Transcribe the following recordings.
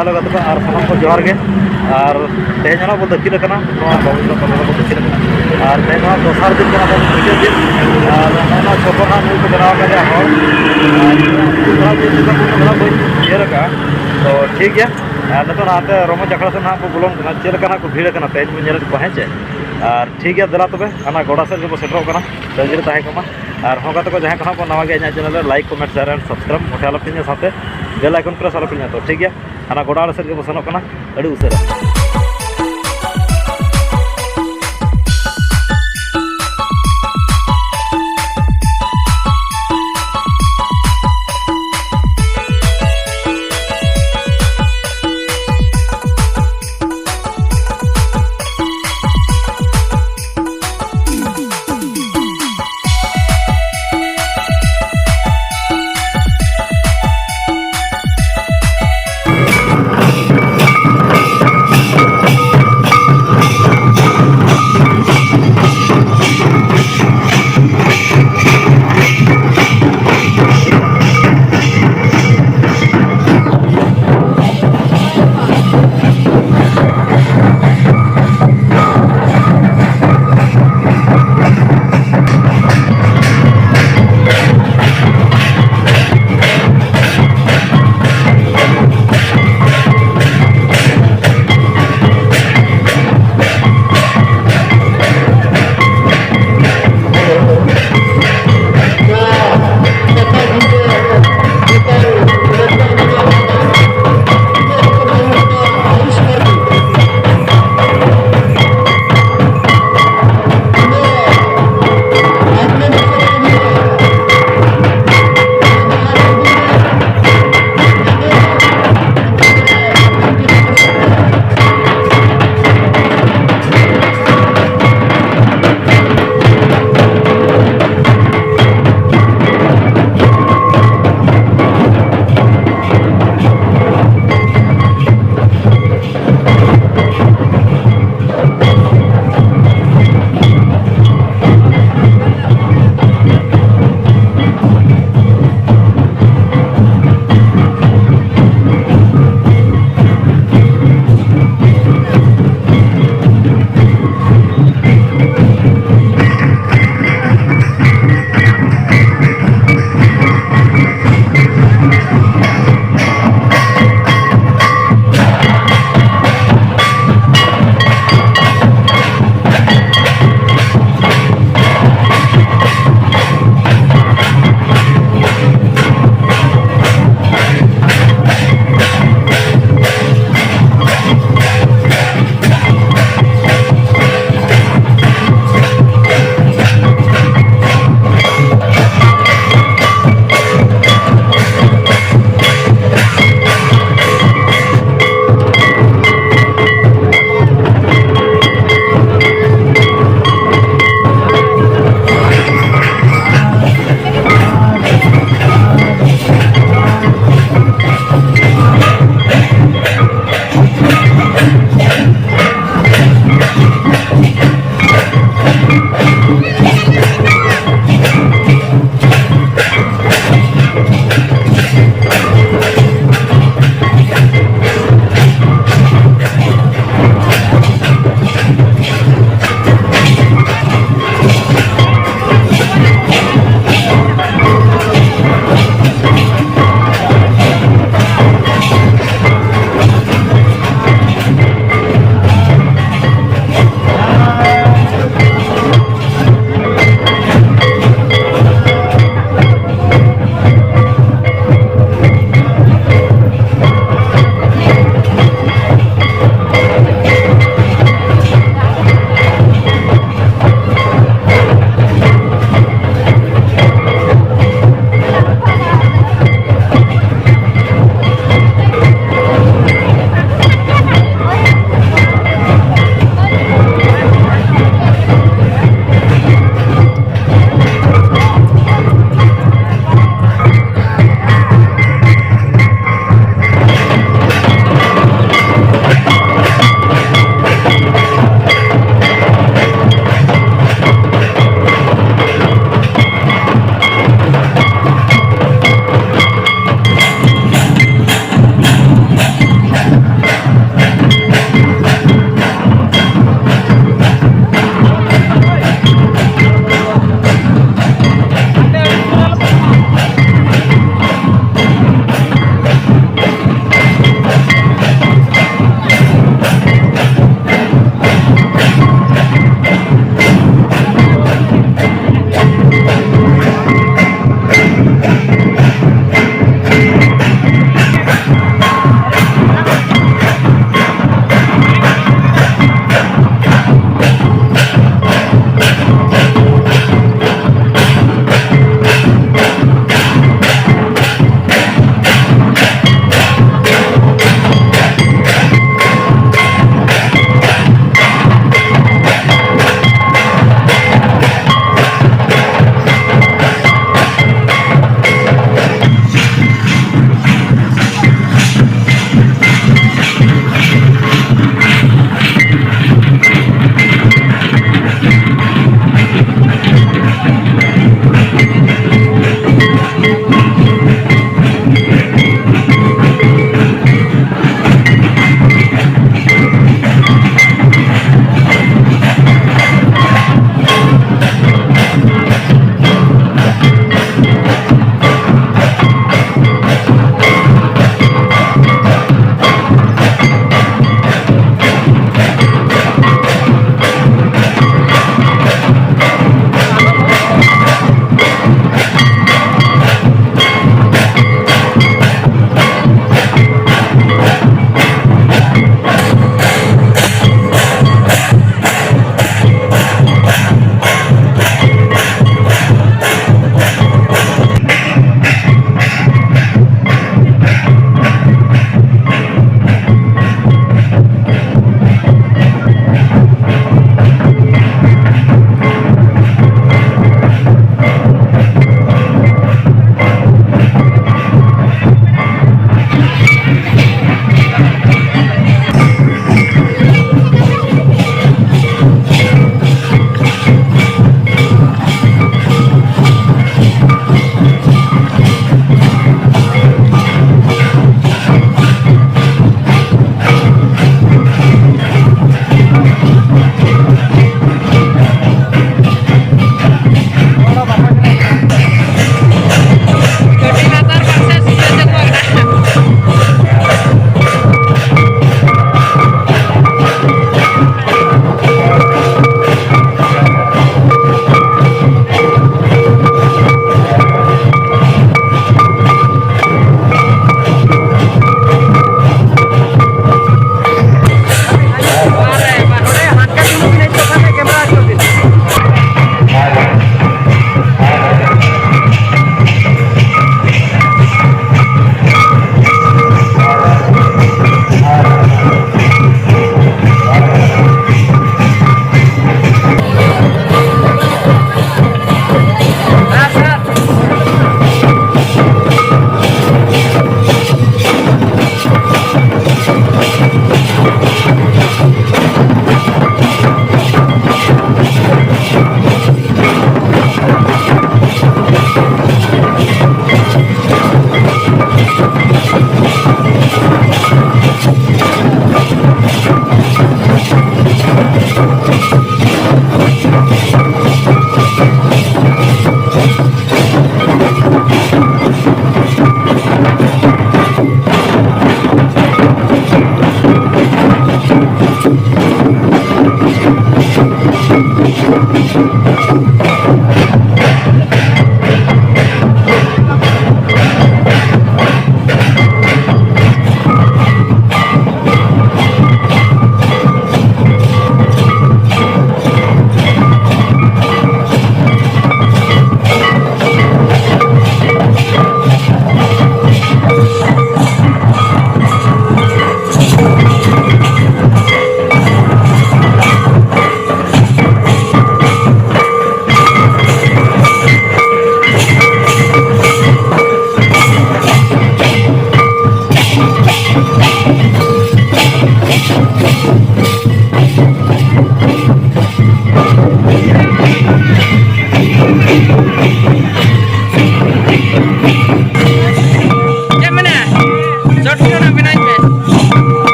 Hello गाते और सामान को जोहार के और तेज बो दक्षिण बाबू को दक्षिण और तेज दोसार दिन मुझे दिन और छपन नई को बनाव कर बा तो ठीक है नित हाते रमज अखड़ा से ना को बोलोन चलना को भीड़ तेज बन को हेचे और ठीक है दिला तब आना गोड़ा से बो सेटरों तंजी तहमा और होगा तो जहाँ को नवा गया channel like comment share and subscribe मोटे आलोपे साथे बेल आइकन प्रेस आलोपे तो ठीक है आना गोड़ा से बो सेनों उसारा।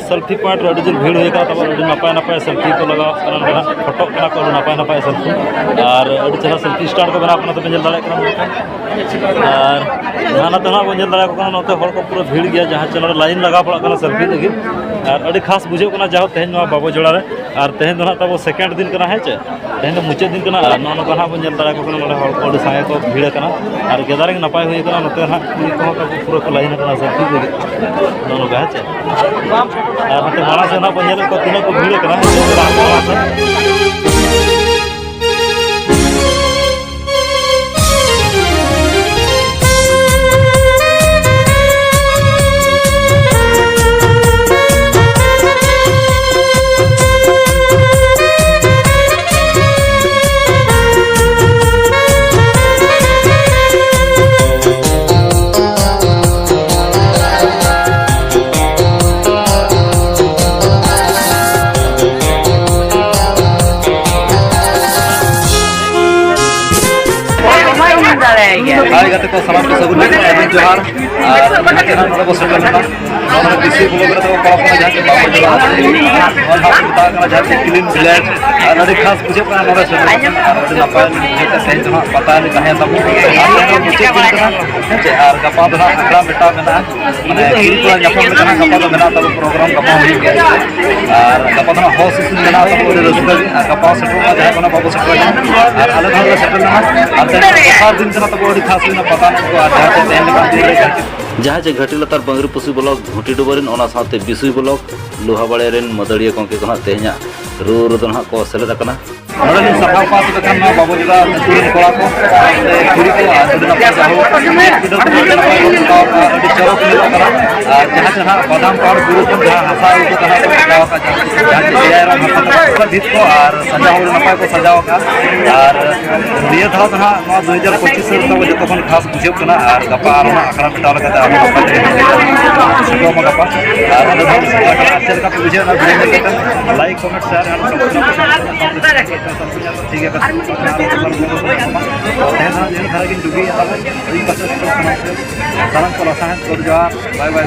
सेल्फी पॉइंट रे जो भीड़ होगा तब नपाय नपाय सेल्फी को लगा फोटो को नपाय नपाय सेल्फी और चेहरा सेल्फी स्टार को बना तो जल दाड़े और नाना तो बन जल दाड़े नोते को पूरा भीड़ गया जहाँ चलो लाइन लगा पड़ा सेल्फी लगे और खास बुझे जाओ तेहन बाबू जोड़ा और तेहन तो तब सेकेंड दिन करना है चे तेहन मुचाद दिन करना ना बन जल दाड़े को सागे को भीड़ और गेदारिंग नपाय होना नोते कुड़ी को तब पूरा को लाइन सेल्फी लगे नौका है चे और माना से बन जल को तीन को भीड़ हाय गाते को सलाम को सगुन जोहार और किसी को तो कॉपना जाके बाबू जोड़ा और हॉस्पिटल का जाके क्लीन विलेज और खास मुझे अपना नॉलेज है नपाय मुझे सही तो पता नहीं कहां तब मुझे और गपा तो अकड़ा बेटा मेना माने पूरा जपन में गपा तो मेना तब प्रोग्राम गपा हो गया और गपा तो हाउस सिस्टम मेना तब रसुल गपा सेटल जाए कोना बाबू सेटल और अलग अलग सेटल ना और दिन से तब खास पता नहीं जहाँ जे घाटी लतार बंगरी पुसी ब्लॉक घुटी डुबरिन साथे बिसुई ब्लॉक लोहाबाड़े रेन मदड़िया गोंके को तेहना रू रुदन को सेलेद करना सफा पास बाबू जोड़ा कड़ा को कुड़ी को चरक जहाँ जहाँ बादाम पाड़ बुरु को जहाँ हसा भीत को और सजा नपाय को सजाव और निये धाव तो 2025 तब जो खास बुझे और गपा आखड़ा मिटाव गपा चलका बुझे लाइक कमेंट शेयर ठीक है डुबी सारा को बाय बाय